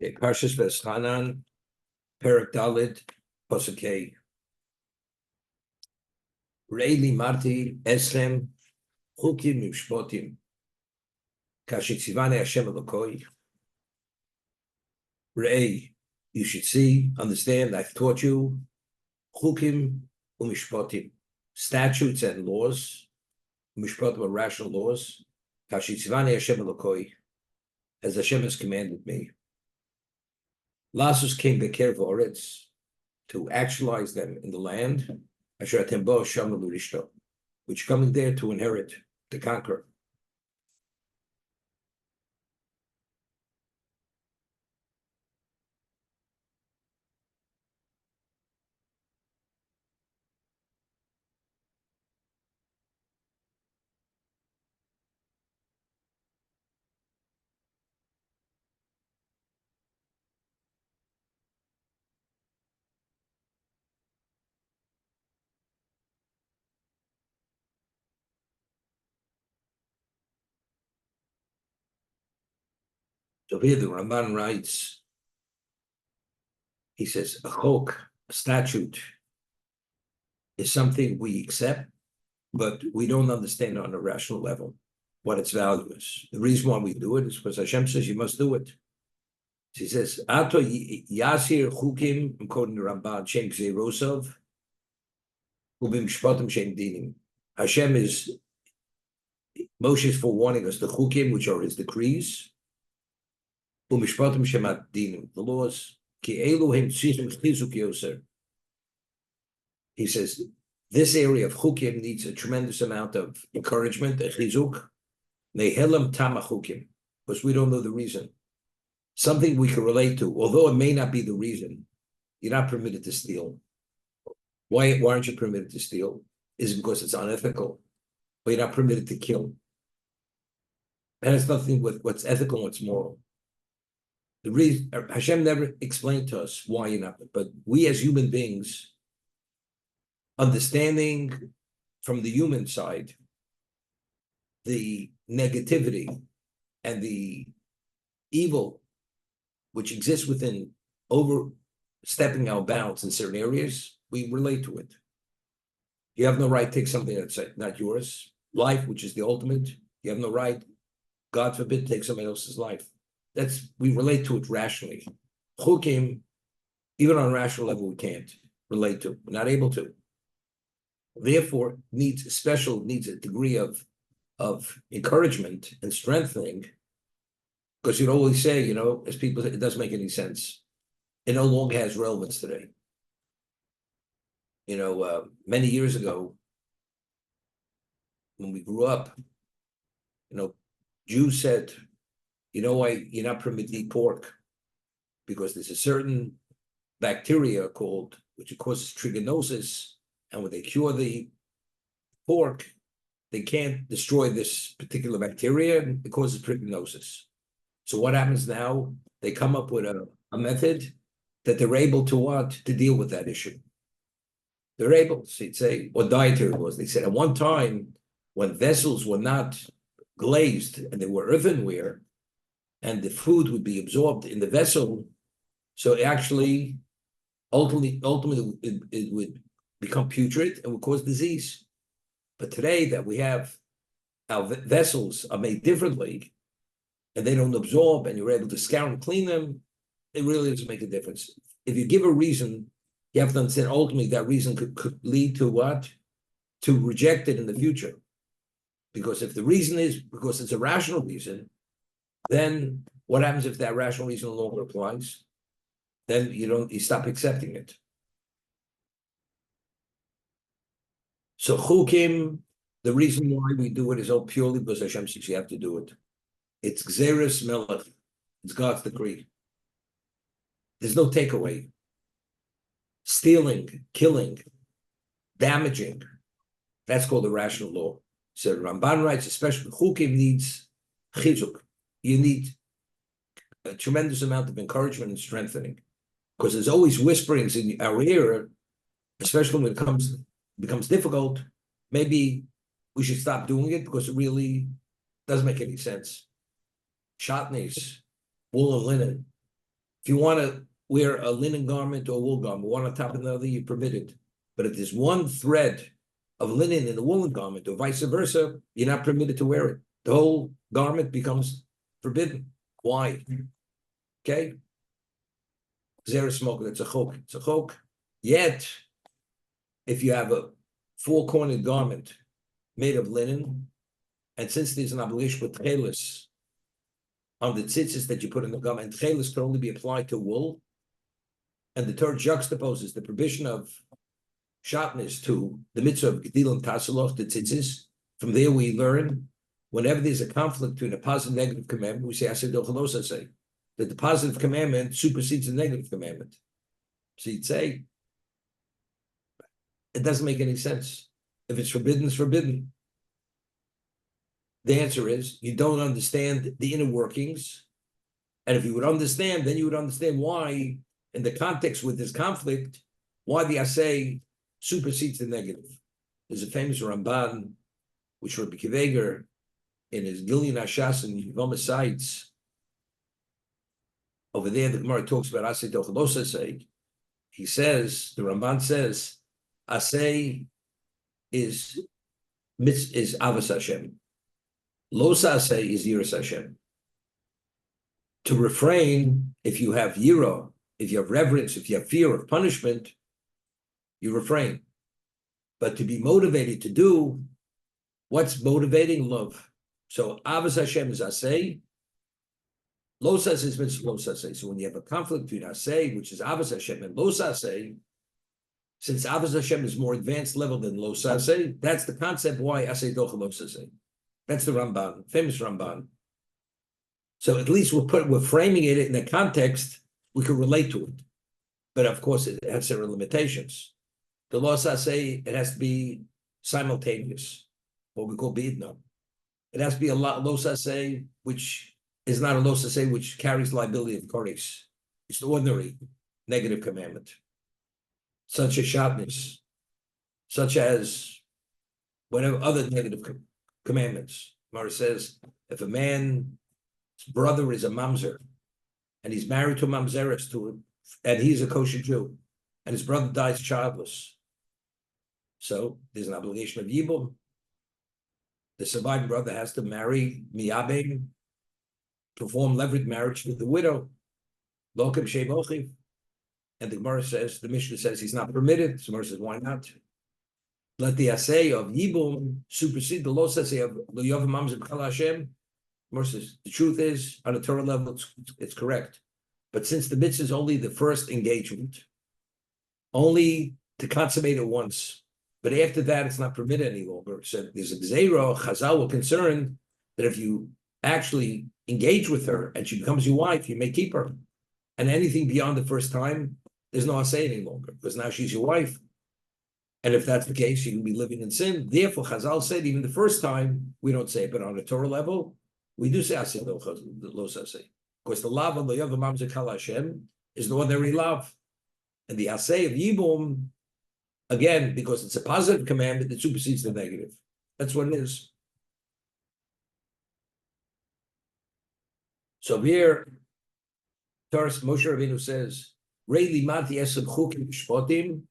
Okay, Parshas V'Eschanan, Perek Daled, Pasuk Hey. Re'eli Marti Eslem Chukim Mishpotim Kashitzivane Hashem Elokoi. Re'ei, you should see, understand, I've taught you Chukim Umishpotim, statutes and laws, Mishpotim are rational laws, Kashitzivane Hashem Elokoi, as Hashem has commanded me. Lasus came Beker V'Oretz, to actualize them in the land, Asher Atem Bo Shama L'Rishto, which coming there to inherit, to conquer. So here the Ramban writes, he says, a chok, a statute, is something we accept, but we don't understand on a rational level what its value is. The reason why we do it is because Hashem says you must do it. He says, Ato Yasir Chukim, I'm quoting the Ramban, Shem Gzeirosov, Ubim Shpotim Shem Dinim. Hashem is, Moshe is forewarning us the Chukim, which are his decrees, Umishpotim Shemat Dinim, the laws, Ki Elohim Tzizim Chizuk Yoser. He says, this area of Chukim needs a tremendous amount of encouragement, a Chizuk, Nehelam Tama Chukim, because we don't know the reason. Something we can relate to, although it may not be the reason. You're not permitted to steal. Why aren't you permitted to steal? Is it because it's unethical? Or you're not permitted to kill? That has nothing with what's ethical and what's moral. The reason Hashem never explained to us why you're not, but we as human beings, understanding from the human side, the negativity and the evil which exists within overstepping our bounds in certain areas, we relate to it. You have no right to take something that's not yours. Life, which is the ultimate, you have no right, God forbid, to take somebody else's life. We relate to it rationally. Chukim, even on a rational level, we can't relate to. We're not able to. Therefore, needs a degree of encouragement and strengthening, because you'd always say, as people, it doesn't make any sense. It no longer has relevance today. Many years ago, when we grew up, Jews said, why you're not permitted to eat pork? Because there's a certain bacteria which causes trichinosis, and when they cure the pork, they can't destroy this particular bacteria, and it causes trichinosis. So what happens now? They come up with a method that they're able to deal with that issue. They're able to say, what dietary laws? They said at one time, when vessels were not glazed and they were earthenware, and the food would be absorbed in the vessel, so ultimately it would become putrid and would cause disease. But today that we have, our vessels are made differently, and they don't absorb, and you're able to scour and clean them, it really doesn't make a difference. If you give a reason, you have to understand ultimately that reason could lead to what? To reject it in the future. Because if the reason is because it's a rational reason, then what happens if that rational reason no longer applies? Then you stop accepting it. So chukim, the reason why we do it is all purely because Hashem says you have to do it. It's Gzeres Melech. It's God's decree. There's no takeaway. Stealing, killing, damaging, that's called the rational law. So Ramban writes, especially chukim needs chizuk. You need a tremendous amount of encouragement and strengthening, because there's always whisperings in our ear, especially when it becomes difficult. Maybe we should stop doing it because it really doesn't make any sense. Shotneys, wool and linen, If you want to wear a linen garment or a wool garment, one on top of the other, you're permitted. But if there's one thread of linen in a woolen garment or vice versa, you're not permitted to wear it. The whole garment becomes forbidden. Why? Okay? Zera smoke, that's a chok. It's a chok. Yet, if you have a four-cornered garment made of linen, and since there's an obligation with tchelis on the tzitzis that you put in the garment, and tchelis can only be applied to wool, and the Torah juxtaposes the prohibition of shatnez to the mitzvah of gedil and tassaloch, the tzitzis. From there we learn, whenever there's a conflict between a positive and negative commandment, we say, aseh dochalos aseh, that the positive commandment supersedes the negative commandment. So you'd say, it doesn't make any sense. If it's forbidden, it's forbidden. The answer is, you don't understand the inner workings. And if you would understand, then you would understand why, in the context with this conflict, why the aseh supersedes the negative. There's a famous Ramban, which Rabbi Kiveger, in his Gilyon Hashas and Yevamah sites, over there, the Gemara talks about aseh dochalos aseh. He says, the Ramban says, aseh is avos Hashem. Los aseh is yiras Hashem. To refrain, if you have yira, if you have reverence, if you have fear of punishment, you refrain. But to be motivated to do, what's motivating? Love. So avos Hashem is aseh. Los aseh is mitzvah los aseh. So when you have a conflict between aseh, which is avos Hashem, and los aseh, since avos Hashem is more advanced level than los aseh, that's the concept why aseh docha los aseh. That's the Ramban, famous Ramban. So at least we're framing it in a context we can relate to it. But of course, it has certain limitations. The los aseh, it has to be simultaneous, what we call bidna. It has to be a los aseh, which is not a los aseh, which carries liability of koris. It's the ordinary negative commandment, such as shatnez, such as whatever other negative commandments. Mara says, if a man's brother is a mamzer, and he's married to a mamzeres and he's a kosher Jew, and his brother dies childless, so there's an obligation of yibum. The surviving brother has to marry miyabim, perform levirate marriage with the widow, lokem shebochiv. And the Gemara says, the Mishnah says he's not permitted. So the Gemara says, why not? Let the aseh of yibum supersede the los aseh of l'yov mamzer b'chal Hashem. Gemara says, the truth is, on a Torah level, it's correct. But since the mitzvah is only the first engagement, only to consummate it once, but after that, it's not permitted any longer. So there's a gzeira, Chazal were concerned that if you actually engage with her and she becomes your wife, you may keep her. And anything beyond the first time, there's no aseh any longer, because now she's your wife. And if that's the case, she can be living in sin. Therefore, Chazal said, even the first time, we don't say it, but on a Torah level, we do say aseh los aseh. Of course, the lav of the Yav Mamzer Kal Hashem is the ordinary lav. And the aseh of Yibum, again, because it's a positive commandment that supersedes the negative. That's what it is. So here, Moshe Rabbeinu says, Rei limati esem chukim mishpotim,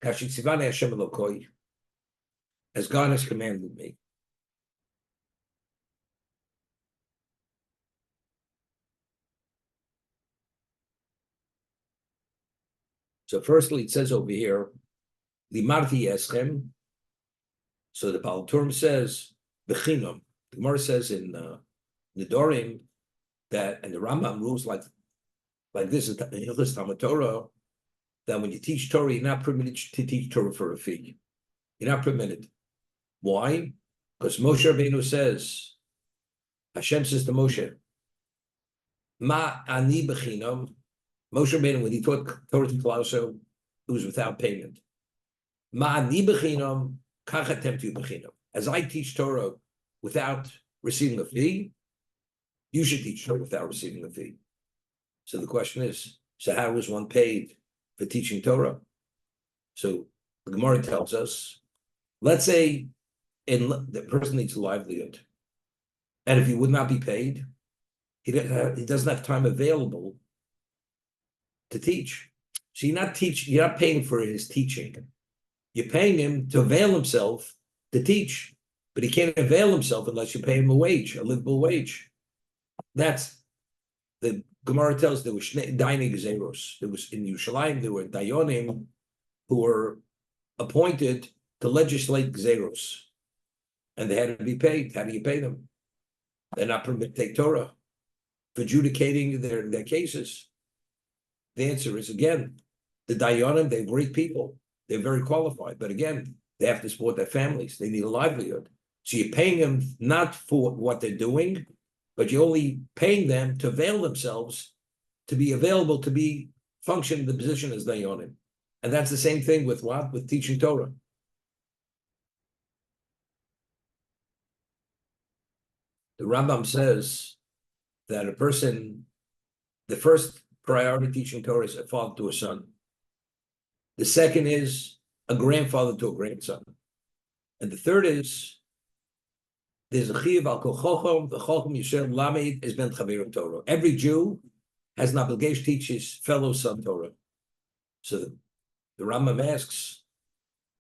kashitzivane Hashem Elokoi, as God has commanded me. So firstly, it says over here, limarti eschem. So the Baal Turim says, bechinam. The Gemara says in Nedorim that, and the Rambam rules like this in Hilchos Talmud Torah, that when you teach Torah, you're not permitted to teach Torah for a fee. You're not permitted. Why? Because Moshe Rabbeinu says, Hashem says to Moshe, Ma ani bechinam. Moshe Rabbeinu, when he taught Torah to Klal, it was without payment. Ma ani bechinam, kach atem tu bechinam. As I teach Torah without receiving a fee, you should teach Torah without receiving a fee. So the question is, so how is one paid for teaching Torah? So the Gemara tells us, let's say the person needs a livelihood, and if he would not be paid, he doesn't have time available to teach. So you're not paying for his teaching. You're paying him to avail himself to teach, but he can't avail himself unless you pay him a wage, a livable wage. That's the Gemara tells there was dining gezeros. There was in Yerushalayim, there were dayonim who were appointed to legislate gezeros, and they had to be paid. How do you pay them? They're not permitted to take Torah for adjudicating their cases. The answer is, again, the dayonim, they're great people. They're very qualified, but again, they have to support their families. They need a livelihood. So you're paying them not for what they're doing, but you're only paying them to avail themselves, to be available, to be function in the position as dayonim. And that's the same thing with what? With teaching Torah. The Rambam says that a person, the first priority teaching Torah is a father to a son. The second is a grandfather to a grandson. And the third is, there's a chiyuv al kol chochom, the chochom yisrael lamed is ben chaverim Torah. Every Jew has an obligation to teach his fellow son Torah. So the Rambam asks,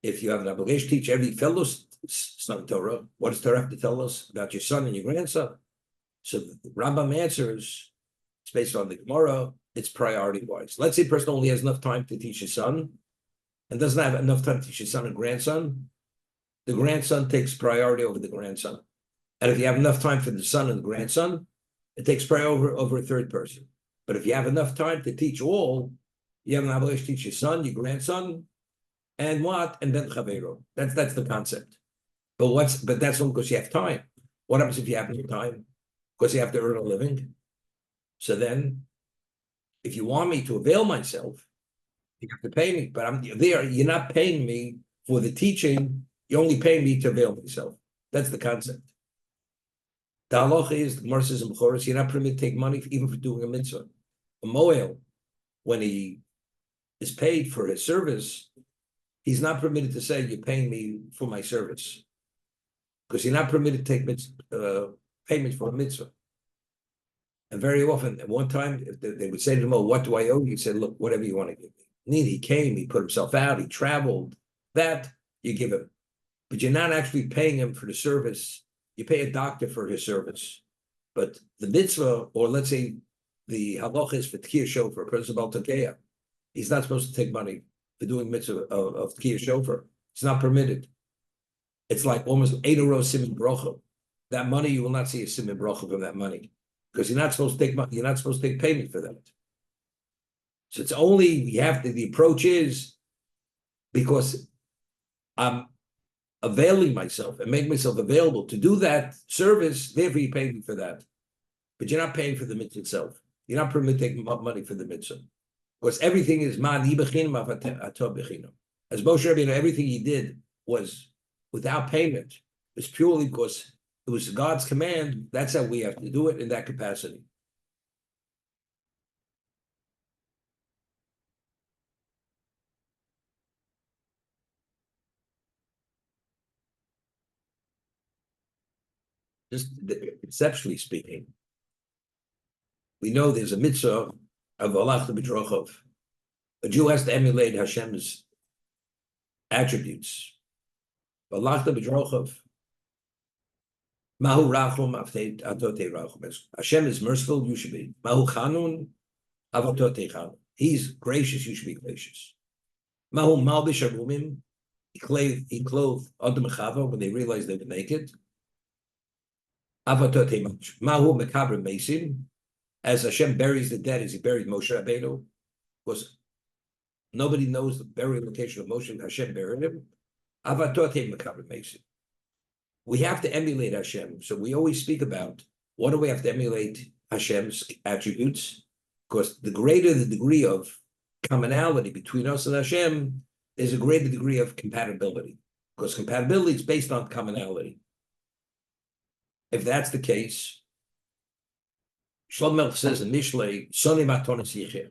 if you have an obligation to teach every fellow son Torah, what does Torah have to tell us about your son and your grandson? So the Rambam answers, it's based on the Gemara, it's priority-wise. Let's say a person only has enough time to teach his son, and doesn't have enough time to teach his son and grandson. The grandson takes priority over the grandson. And if you have enough time for the son and the grandson, it takes priority over a third person. But if you have enough time to teach all, you have an obligation to teach your son, your grandson, and what? And then Chavero. That's the concept. But that's only because you have time. What happens if you have no time? Because you have to earn a living. So then, if you want me to avail myself, you have to pay me. But you're not paying me for the teaching, you're only paying me to avail myself. That's the concept. The halacha is, the Gemara says in Bechoros, you're not permitted to take money even for doing a mitzvah. A moel, when he is paid for his service, he's not permitted to say, you're paying me for my service. Because you're not permitted to take payment for a mitzvah. And very often, at one time, if they would say to him, oh, what do I owe you? He said, look, whatever you want to give me. He came, he put himself out, he traveled, that you give him. But you're not actually paying him for the service. You pay a doctor for his service. But the mitzvah, or let's say the halacha is for tkiyah shofar, a person about takeya, he's not supposed to take money for doing mitzvah of tkiyah shofar. It's not permitted. It's like almost 8 row simin bracha. That money, you will not see a simin bracha from that money. Because you're not supposed to take money, you're not supposed to take payment for that. So it's only, the approach is because I'm availing myself and make myself available to do that service, therefore you pay me for that. But you're not paying for the mitzvah itself. You're not permitted to take money for the mitzvah. Because everything is ma'ani b'chinam atov b'chinam. As Moshe Rabbeinu, everything he did was without payment. It's purely because it was God's command. That's how we have to do it in that capacity. Just conceptually speaking, we know there's a mitzvah of alachta b'drochov. A Jew has to emulate Hashem's attributes. Alachta b'drochov. Mahu rachum atote rachum. Hashem is merciful, you should be. Mahu chanun avotote chanun. He's gracious, you should be gracious. Mahu malbish arumim. He clothed Adam and Chava when they realized they were naked. Avotote mahu mekaber mesim. As Hashem buries the dead, as he buried Moshe Rabbeinu, because nobody knows the burial location of Moshe. Hashem buried him. Avotote mekaber mesim. We have to emulate Hashem. So we always speak about, what do we have to emulate Hashem's attributes? Because the greater the degree of commonality between us and Hashem, there's a greater degree of compatibility. Because compatibility is based on commonality. If that's the case, Shlomo Melech says in Mishlei, Soni matonis yicheh.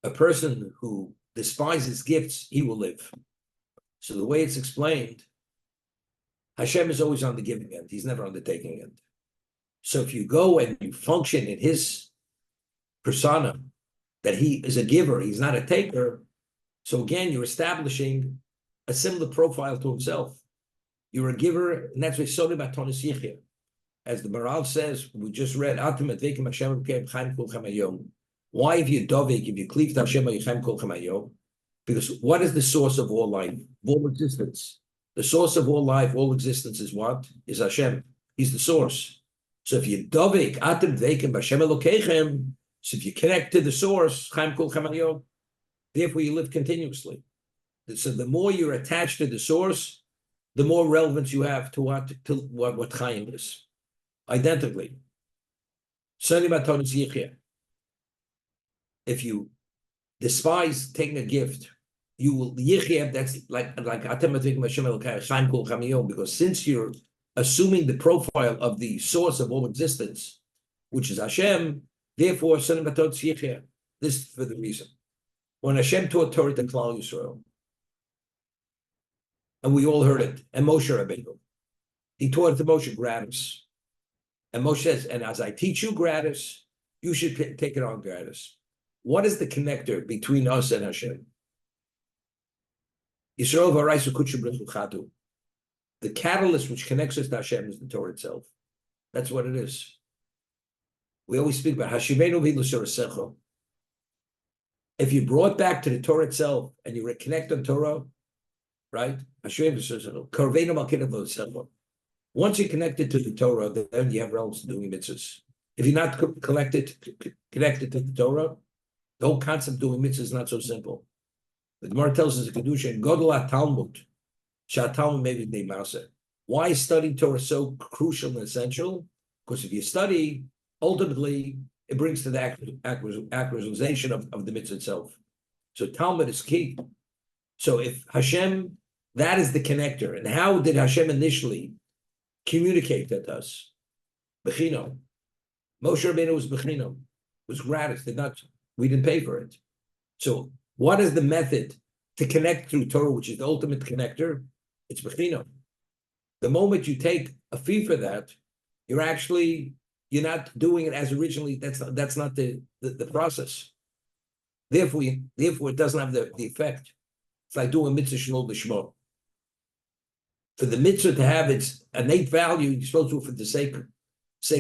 A person who despises gifts, he will live. So the way it's explained, Hashem is always on the giving end. He's never on the taking end. So if you go and you function in his persona, that he is a giver, he's not a taker. So again, you're establishing a similar profile to himself. You're a giver, and that's what Sodi Batonis Yichya. As the Maral says, we just read, why if you dovik, if you cleave to Hashem, because what is the source of all life, of all existence? The source of all life, all existence is what? Is Hashem. He's the source. So if you dovik, so if you connect to the source, therefore you live continuously. So the more you're attached to the source, the more relevance you have to what Chaim is. Identically. If you despise taking a gift, you will that's like because since you're assuming the profile of the source of all existence, which is Hashem, therefore this is for the reason. When Hashem taught Torah to Klal Yisrael, and we all heard it, and Moshe Rabbeinu, he taught it to Moshe gratis. And Moshe says, and as I teach you gratis, you should take it on gratis. What is the connector between us and Hashem? Yisrael v'araisu kutshu b'rechu chadu. The catalyst which connects us to Hashem is the Torah itself. That's what it is. We always speak about Hashivenu v'lusorasecho. If you brought back to the Torah itself and you reconnect on Torah, right? Once you're connected to the Torah, then you have relevance to doing mitzvahs. If you're not connected to the Torah, the whole concept of doing mitzvahs is not so simple. The Gemara tells us in Kedusha, Godol Talmud, Talmud maybe de Masa. Why is studying Torah so crucial and essential? Because if you study, ultimately, it brings to the actualization of the mitzvah itself. So Talmud is key. So if Hashem, that is the connector. And how did Hashem initially communicate that to us? Bechino. Moshe Rabbeinu was Bechino, was gratis. We didn't pay for it. So what is the method to connect through Torah, which is the ultimate connector? It's Bechino. The moment you take a fee for that, you're not doing it as originally. That's not the process. Therefore, it doesn't have the effect. It's like doing mitzvah shalom l'shmo. For the mitzvah to have its innate value, you're supposed to do it for the sake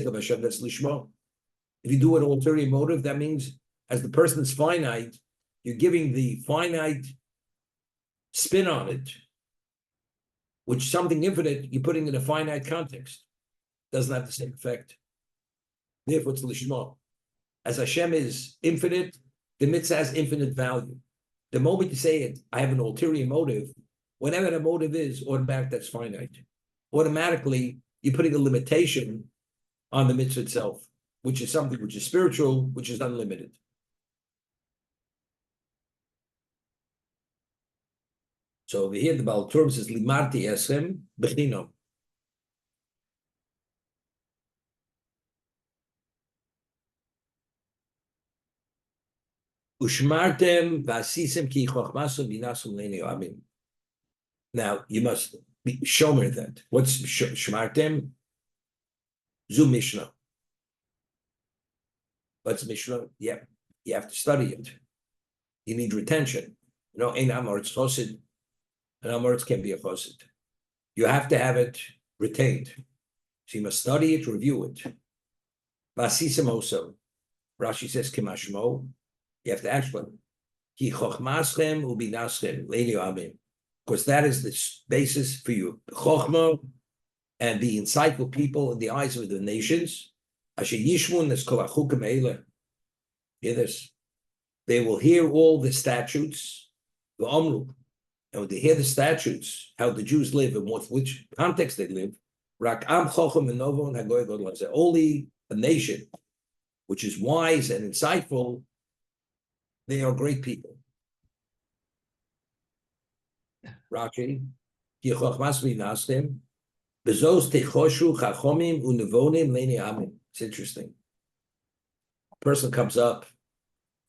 of Hashem. That's l'shmo. If you do an ulterior motive, that means as the person is finite, you're giving the finite spin on it, which something infinite, you're putting in a finite context. Doesn't have the same effect. Therefore, it's l'shmo. As Hashem is infinite, the mitzvah has infinite value. The moment you say it, I have an ulterior motive, whatever the motive is, automatic, that's finite. Automatically, you're putting a limitation on the mitzvah itself, which is something which is spiritual, which is unlimited. So over here, the Baal Turim says, Limarti esem b'chino. Ushmartem v'asisem ki chochmasu binasum leini oamim. Now, you must show me that. What's shmartem? Zu Mishnah. What's Mishnah? Yeah, you have to study it. You need retention. Ein amoritz chosid. An amoritz can be a chosid. You have to have it retained. So you must study it, review it. V'asisem also. Rashi says, Kimashmo. You have to actually, Ki chochmaschem ubinaschem leini oamim. Because that is the basis for you. Chochma and the insightful people in the eyes of the nations. Asher yishmun es kol hachukim eile. Hear this. They will hear all the statutes. V'omru. And when they hear the statutes, how the Jews live and which context they live, rak am chochem enovo and hagoy godol. Only a nation which is wise and insightful, they are great people. Rashi, ki chochmas v'nastem, bezos techoshu chachomim unevonim leini amim. It's interesting. A person comes up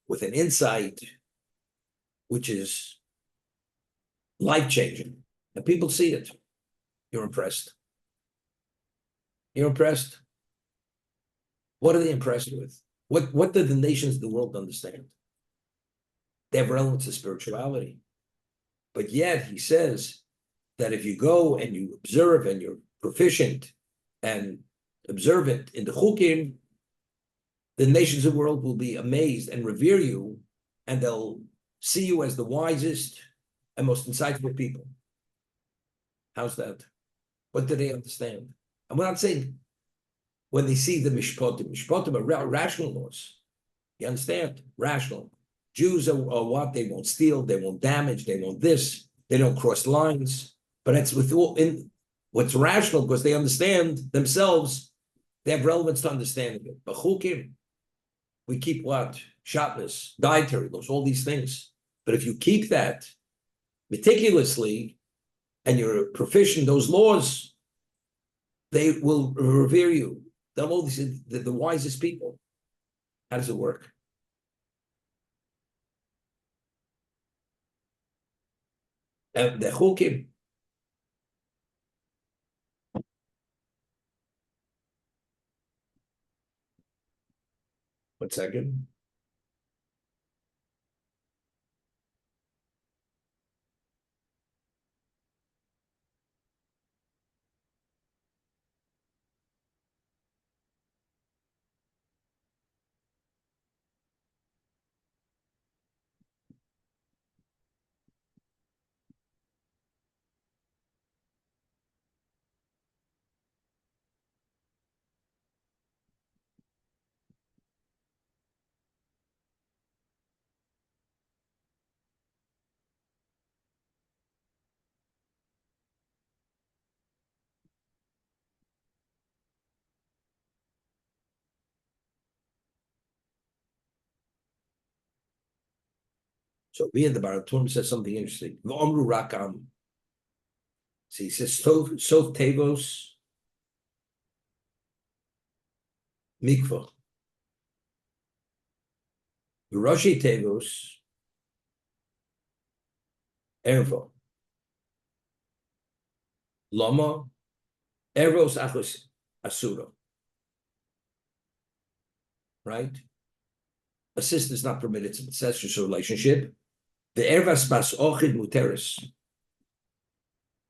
with an insight which is life-changing, and people see it. You're impressed. You're impressed. What are they impressed with? What do the nations of the world understand? They have relevance to spirituality. But yet he says that if you go and you observe and you're proficient and observant in the chukim, the nations of the world will be amazed and revere you, and they'll see you as the wisest and most insightful people. How's that? What do they understand? And we're not saying when they see the mishpotim are rational laws. You understand? Rational. Jews are what? They won't steal, they won't damage, they won't this, they don't cross lines. But it's within what's rational because they understand themselves, they have relevance to understanding it. But chukim, we keep what? Shatnez, dietary laws, all these things. But if you keep that meticulously and you're proficient in those laws, they will revere you. They'll always be the wisest people. How does it work? And the chukim. 1 second. So here the Baratum says something interesting. V'omru rakam. So he says, Sof Tevos Mikvah. Rashi Tevos Ervo. Lama Ervos Achos Asura. Right? A sister is not permitted to incestuous relationship. The Ervas Bas Ochid Muteris.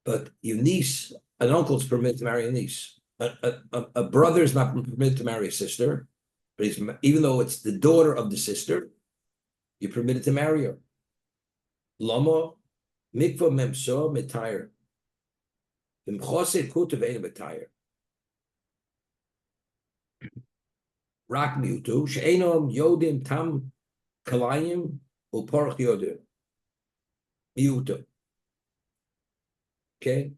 But your niece, an uncle is permitted to marry a niece. A brother is not permitted to marry a sister, but even though it's the daughter of the sister, you're permitted to marry her. Lama mikvah memso metayr. Imchosed kutav ein metayr. Rak miutu she'enom yodim tam kalayim uporach yodim. Miutu. Okay?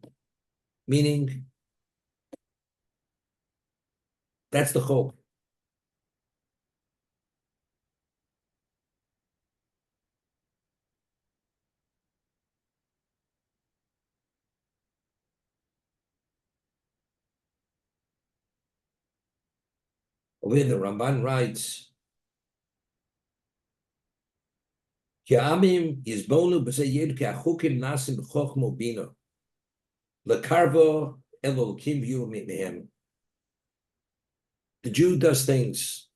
Meaning, that's the hope. Over the Ramban writes, Ki'amim yizbonu b'sei yed ki'achukim nasim b'chochmo bina. L'karvo elokim v'yu mehem. The Jew does things.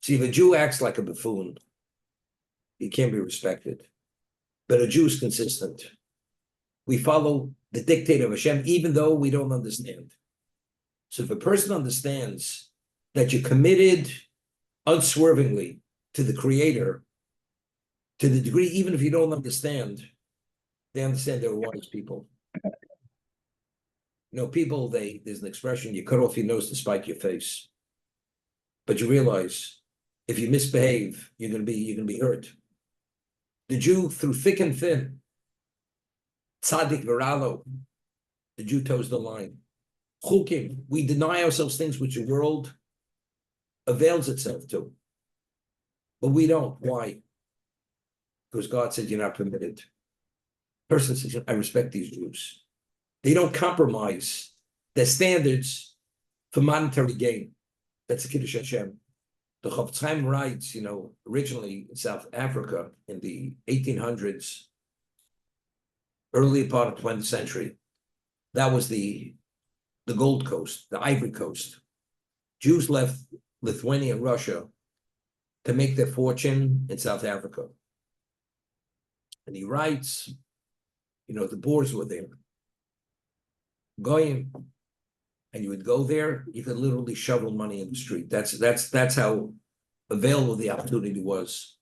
See, if a Jew acts like a buffoon, he can't be respected. But a Jew is consistent. We follow the dictate of Hashem, even though we don't understand. So if a person understands that you're committed unswervingly to the Creator, to the degree, even if you don't understand, they understand they're wise people. You know, people, there's an expression, you cut off your nose to spite your face. But you realize if you misbehave, you're gonna be hurt. The Jew, through thick and thin, tzaddik v'ralo, the Jew toes the line. Chukim, we deny ourselves things which the world avails itself to. But we don't. Why? Because God said you're not permitted. Person says, I respect these Jews. They don't compromise their standards for monetary gain. That's the Kiddush Hashem. The Chofetz Chaim writes, originally in South Africa in the 1800s, early part of the 20th century, that was the Gold Coast, the Ivory Coast. Jews left Lithuania and Russia to make their fortune in South Africa. And he writes, the Boers were there. Goyim, and you would go there, you could literally shovel money in the street. That's how available the opportunity was.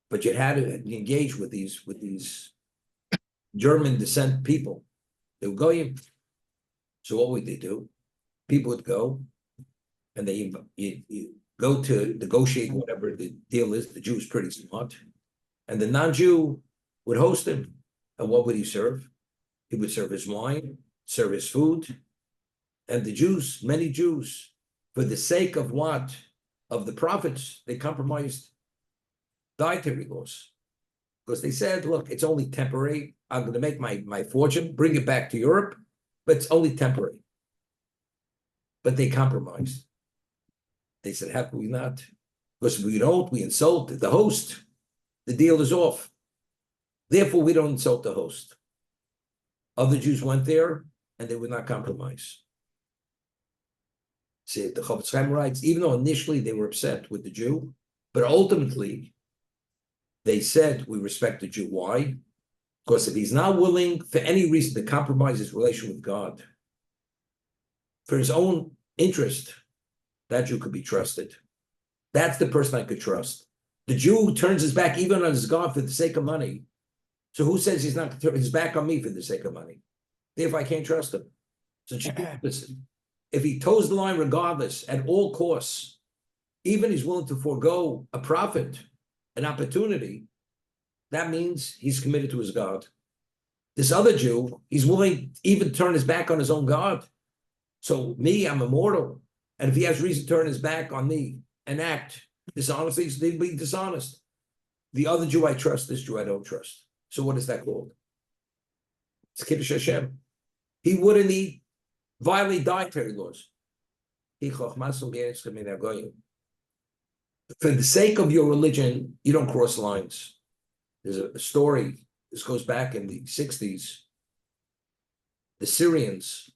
But you had to engage with these German descent people. They would Goyim. So what would they do? People would go, and you go to negotiate whatever the deal is. The Jew's pretty smart, and the non-Jew would host him. And what would he serve? He would serve his wine, serve his food, and the Jews, many Jews, for the sake of what? Of the prophets, they compromised dietary laws. Because they said, look, it's only temporary. I'm going to make my fortune, bring it back to Europe, but it's only temporary. But they compromised. They said, how can we not? Because if we don't, we insult the host. The deal is off. Therefore, we don't insult the host. Other Jews went there, and they would not compromise. See, the Kalatsky writes, even though initially they were upset with the Jew, but ultimately, they said, we respect the Jew. Why? Because if he's not willing, for any reason, to compromise his relation with God, for his own interest, that Jew could be trusted. That's the person I could trust. The Jew who turns his back even on his God for the sake of money. So who says he's not going to turn his back on me for the sake of money? Therefore, I can't trust him. So listen, if he toes the line regardless, at all costs, even he's willing to forego a profit, an opportunity, that means he's committed to his God. This other Jew, he's willing to even turn his back on his own God. So me, I'm immortal. And if he has reason to turn his back on me and act dishonestly, he'd be dishonest. The other Jew I trust, this Jew I don't trust. So what is that called? It's Kiddush Hashem. He wouldn't violate dietary laws. For the sake of your religion, you don't cross lines. There's a story, this goes back in the 60s. The Syrians,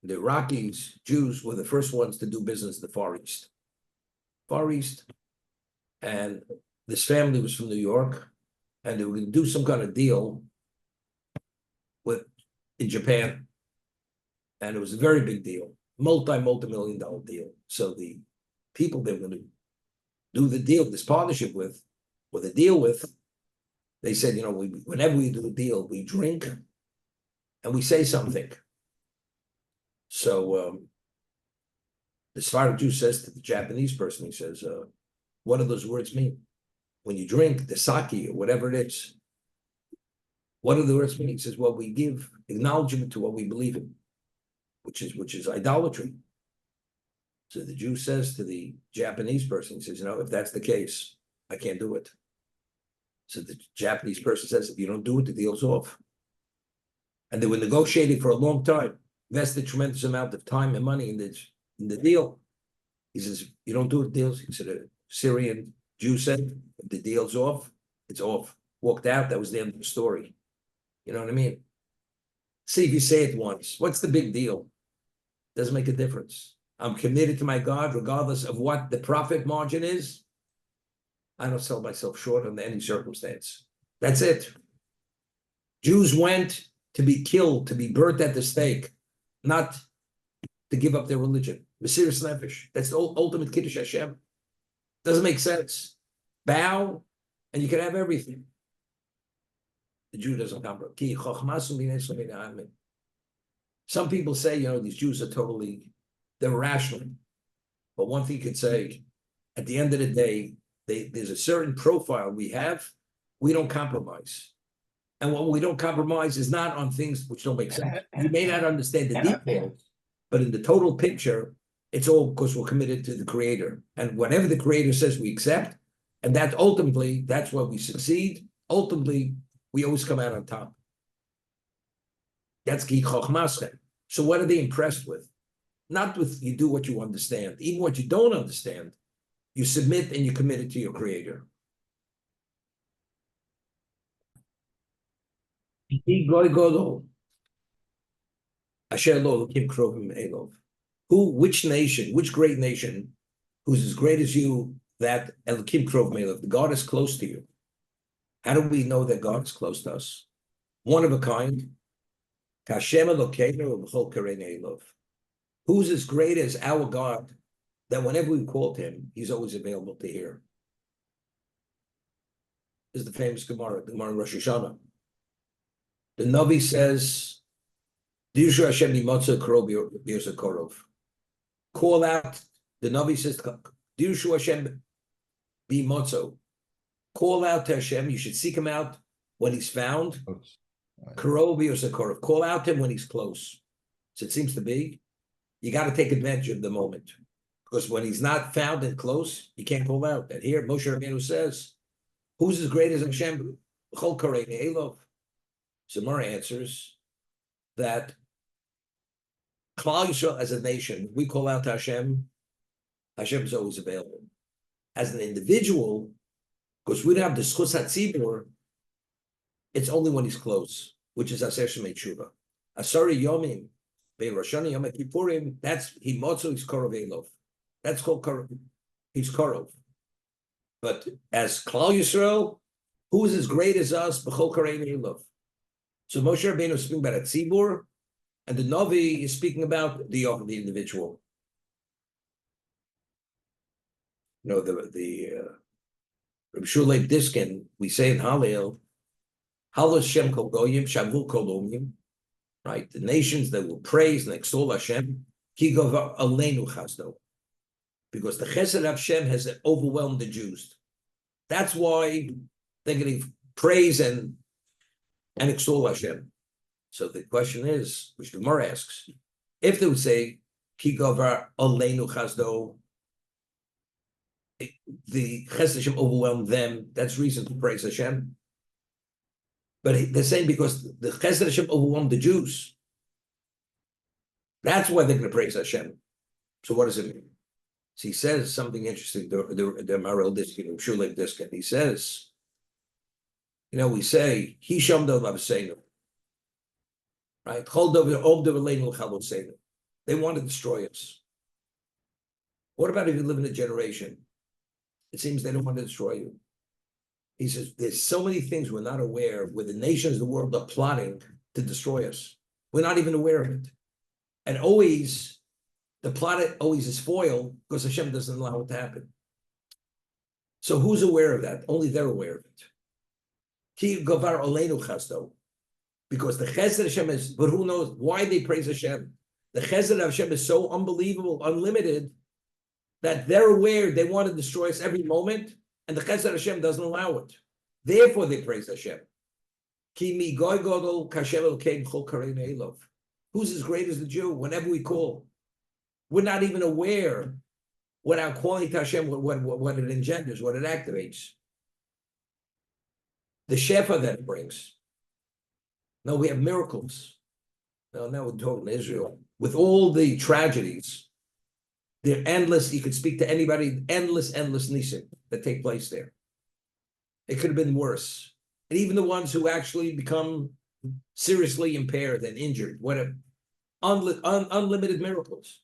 the Iraqis, Jews were the first ones to do business in the Far East. Far East. And this family was from New York, and they were going to do some kind of deal in Japan. And it was a very big deal, multi-million-dollar deal. So the people they were going to do the deal, this partnership with, or the deal with, they said, whenever we do a deal, we drink and we say something. So the Sephardic Jew says to the Japanese person, he says, what do those words mean? When you drink the sake or whatever it is, what do the words mean? He says, well, we give acknowledgement to what we believe in, which is idolatry. So the Jew says to the Japanese person, he says, if that's the case, I can't do it. So the Japanese person says, if you don't do it, the deal's off. And they were negotiating for a long time, invested a tremendous amount of time and money in the deal. He says, you don't do it, deals. He said, a Syrian Jew said, if the deal's off, it's off. Walked out, that was the end of the story. You know what I mean? See if you say it once. What's the big deal? Doesn't make a difference. I'm committed to my God, regardless of what the profit margin is. I don't sell myself short under any circumstance. That's it. Jews went to be killed, to be burnt at the stake, not to give up their religion. Mesiras nefesh. That's the ultimate Kiddush Hashem. Doesn't make sense. Bow, and you can have everything. The Jew doesn't comprehend. Some people say, these Jews are they're irrational. But one thing you could say, at the end of the day, there's a certain profile we have, we don't compromise. And what we don't compromise is not on things which don't make sense. You may not understand the details, but in the total picture, it's all because we're committed to the Creator. And whatever the Creator says, we accept. And that ultimately, that's where we succeed. Ultimately, we always come out on top. That's Ki Chochmaschem. So what are they impressed with? Not with you do what you understand. Even what you don't understand, you submit and you're committed to your Creator. Which nation, which great nation, who's as great as you, that Elokim Krov Melech, God is close to you. How do we know that God is close to us? One of a kind. Kashem Elokeinu B'chol Karei Elov. Who's as great as our God that whenever we call him, he's always available to hear? This is the famous Gemara, the Gemara in Rosh Hashanah. The Navi says, Dirshu Hashem Nimotza Korov Birza Korov. Call out, the Navi says, Dirshu Hashem Bimotzo. Call out to Hashem, you should seek him out when he's found. Korov Birza Korov. Call out to him when he's close. So it seems to be, you got to take advantage of the moment. Because when he's not found and close, you can't call out. And here Moshe Rabbeinu says, who's as great as Hashem? Chol Karei Elov. Zemara answers that Klal Yisrael as a nation, we call out to Hashem, Hashem is always available. As an individual, because we don't have the Schus HaTzibur, it's only when he's close, which is Aser Shemei Tshuva. Asari Yomim, Bein Rosh Hashanah, Yom Kippurim, that's Himotzu, he's Korov Elov. That's called Korov. He's Korov. But as Klal Yisrael, who is as great as us? B'chol Karei Elov. So Moshe Rabbeinu is speaking about a tzibur, and the Navi is speaking about the individual. You know, the Reb Shulei Diskin, we say in Hallel, Hallel Shem Kol Goyim, Shavul Kol Umim, right? The nations that will praise and extol Hashem, Ki Gova Aleinu Chazdo. Because the Chesed of Hashem has overwhelmed the Jews. That's why they're getting praise and extol Hashem. So the question is, which the Gemara asks, if they would say, Ki Govar Aleinu Chazdo, the Chesed Hashem overwhelmed them, that's reason to praise Hashem. But they're saying because the Chesed Hashem overwhelmed the Jews, that's why they're going to praise Hashem. So what does it mean? So he says something interesting, the Maral Diskin, Shulek Diskin. He says, you know, we say, Hisham do Lavseinu, right? They want to destroy us. What about if you live in a generation? It seems they don't want to destroy you. He says, there's so many things we're not aware of where the nations of the world are plotting to destroy us. We're not even aware of it. And always, the plot always is foiled because Hashem doesn't allow it to happen. So who's aware of that? Only they're aware of it. Ki Gavar Oleinu Chasdo. Because the Chesed Hashem is, but who knows why they praise Hashem? The Chesed of Hashem is so unbelievable, unlimited, that they're aware they want to destroy us every moment, and the Chesed Hashem doesn't allow it. Therefore, they praise Hashem. Ki mi goy godol kashem elkein chol karei elov. Who's as great as the Jew? Whenever we call, we're not even aware what our calling to Hashem, what it engenders, what it activates. The shefa that it brings. No, we have miracles. Now we're talking to Israel. With all the tragedies, they're endless. You could speak to anybody, endless nisim that take place there. It could have been worse. And even the ones who actually become seriously impaired and injured, whatever, unlimited miracles.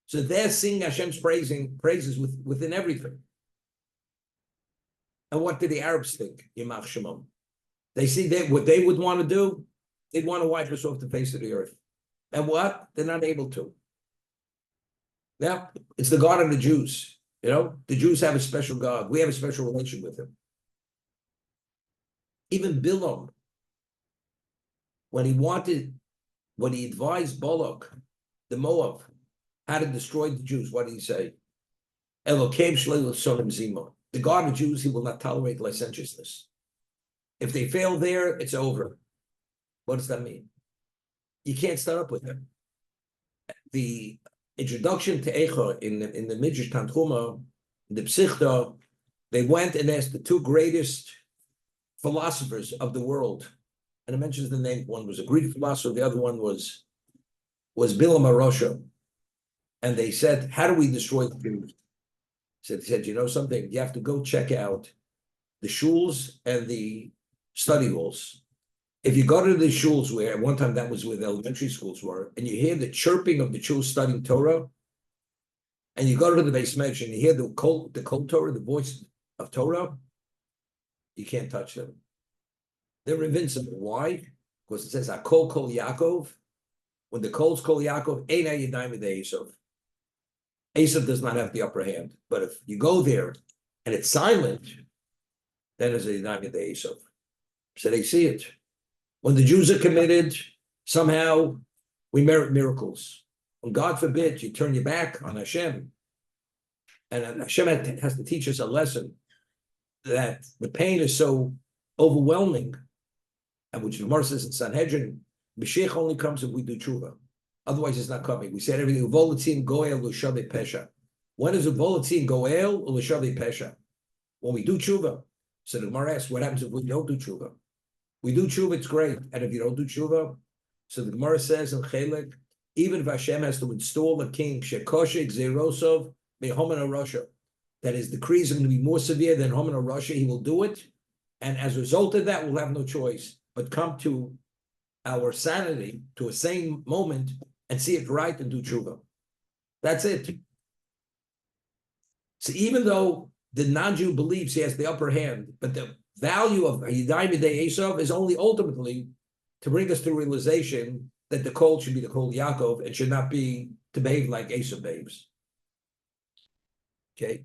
So they're singing Hashem's praises within everything. And what did the Arabs think? Yimach Shemam. They see what they would want to do. They'd want to wipe us off the face of the earth. And what? They're not able to. Now, it's the God of the Jews. You know, the Jews have a special God. We have a special relationship with him. Even Bilam, when he advised Balak, the Moab, how to destroy the Jews, what did he say? Elokeim shleilu sonim zima. The God of the Jews, he will not tolerate licentiousness. If they fail there, it's over. What does that mean? You can't start up with them. The introduction to Eicha in the Midrash Tanchuma, the Psichta, they went and asked the two greatest philosophers of the world, and it mentions the name. One was a Greek philosopher, the other one was Bilam HaRosha. And they said, how do we destroy the Jews? He said, you know something? You have to go check out the shuls and the study halls. If you go to the shuls where, at one time that was where the elementary schools were, and you hear the chirping of the shuls studying Torah, and you go to the base measure and you hear the cold Torah, the voice of Torah, you can't touch them. They're invincible. Why? Because it says Akol Kol Yaakov. When the Kol's Kol Yaakov, Eina Yadayim V'dei Esav. Esav does not have the upper hand. But if you go there and it's silent, then it's a Yadayim V'dei Esav. So they see it. When the Jews are committed, somehow we merit miracles. When God forbid you turn your back on Hashem, and Hashem has to teach us a lesson that the pain is so overwhelming, and which the Gemara says in Sanhedrin, Mashiach only comes if we do tshuva. Otherwise, it's not coming. We said everything. Uvolatzin goel l'shavei pesha. When is uvolatzin goel l'shavei pesha? When we do tshuva. So the Gemara asks, what happens if we don't do tshuva? We do tshuva, it's great. And if you don't do tshuva, so the Gemara says in Chelek, even if Hashem has to install a king, shekoshe gzeirosov mehomen harasha, that his decrees are going to be more severe than homen harasha, he will do it. And as a result of that, we'll have no choice but come to our sanity, to a sane moment, and see it right and do tshuva. That's it. So even though the non-Jew believes he has the upper hand, but the value of Yadayim V'dei Esav is only ultimately to bring us to realization that the Kol should be the Kol Yaakov and should not be to behave like Esav behaves. Okay.